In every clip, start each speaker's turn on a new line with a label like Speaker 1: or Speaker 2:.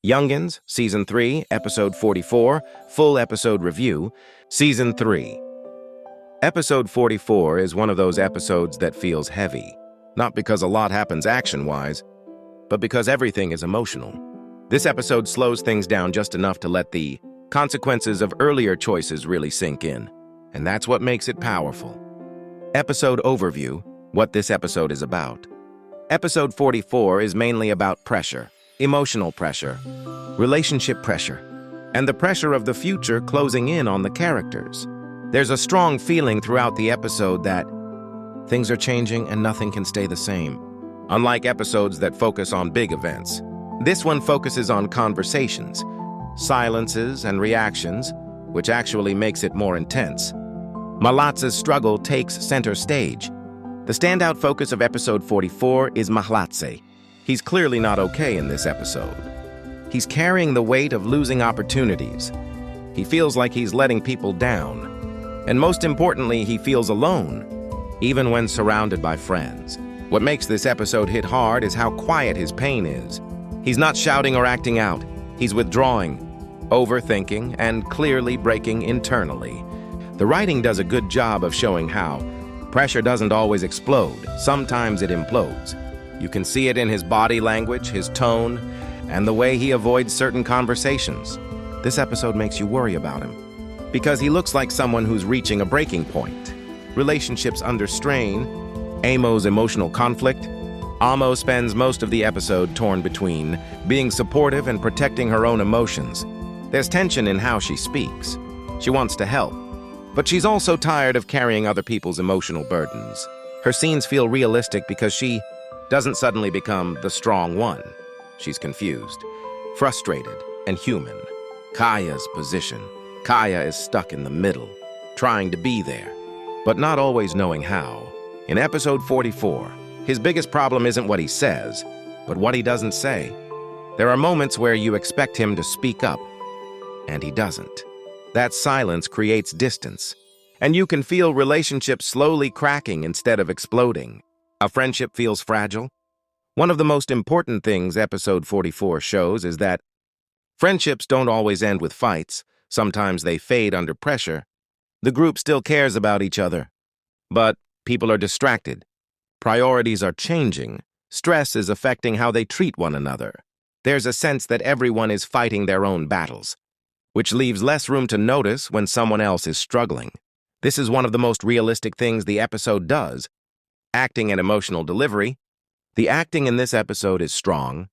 Speaker 1: Youngins, Season 3, Episode 44, Full Episode Review, Season 3. Episode 44 is one of those episodes that feels heavy, not because a lot happens action-wise, but because everything is emotional. This episode slows things down just enough to let the consequences of earlier choices really sink in, and that's what makes it powerful. Episode Overview, what this episode is about. Episode 44 is mainly about pressure, emotional pressure, relationship pressure, and the pressure of the future closing in on the characters. There's a strong feeling throughout the episode that things are changing and nothing can stay the same. Unlike episodes that focus on big events, this one focuses on conversations, silences, and reactions, which actually makes it more intense. Mahlatsa's struggle takes center stage. The standout focus of episode 44 is Mahlatsa. He's clearly not okay in this episode. He's carrying the weight of losing opportunities. He feels like he's letting people down. And most importantly, he feels alone, even when surrounded by friends. What makes this episode hit hard is how quiet his pain is. He's not shouting or acting out. He's withdrawing, overthinking, and clearly breaking internally. The writing does a good job of showing how pressure doesn't always explode. Sometimes it implodes. You can see it in his body language, his tone, and the way he avoids certain conversations. This episode makes you worry about him, because he looks like someone who's reaching a breaking point. Relationships under strain, Amo's emotional conflict. Amo spends most of the episode torn between being supportive and protecting her own emotions. There's tension in how she speaks. She wants to help, but she's also tired of carrying other people's emotional burdens. Her scenes feel realistic because she doesn't suddenly become the strong one. She's confused, frustrated, and human. Khaya'S position. Khaya is stuck in the middle, trying to be there, but not always knowing how. In episode 44, his biggest problem isn't what he says, but what he doesn't say. There are moments where you expect him to speak up, and he doesn't. That silence creates distance, and you can feel relationships slowly cracking instead of exploding. A friendship feels fragile. One of the most important things episode 44 shows is that friendships don't always end with fights. Sometimes they fade under pressure. The group still cares about each other, but people are distracted. Priorities are changing. Stress is affecting how they treat one another. There's a sense that everyone is fighting their own battles, which leaves less room to notice when someone else is struggling. This is one of the most realistic things the episode does. Acting and emotional delivery. The acting in this episode is strong,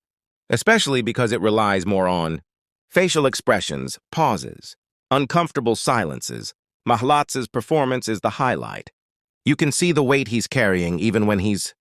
Speaker 1: especially because it relies more on facial expressions, pauses, uncomfortable silences. Mahlatsa's performance is the highlight. You can see the weight he's carrying even when he's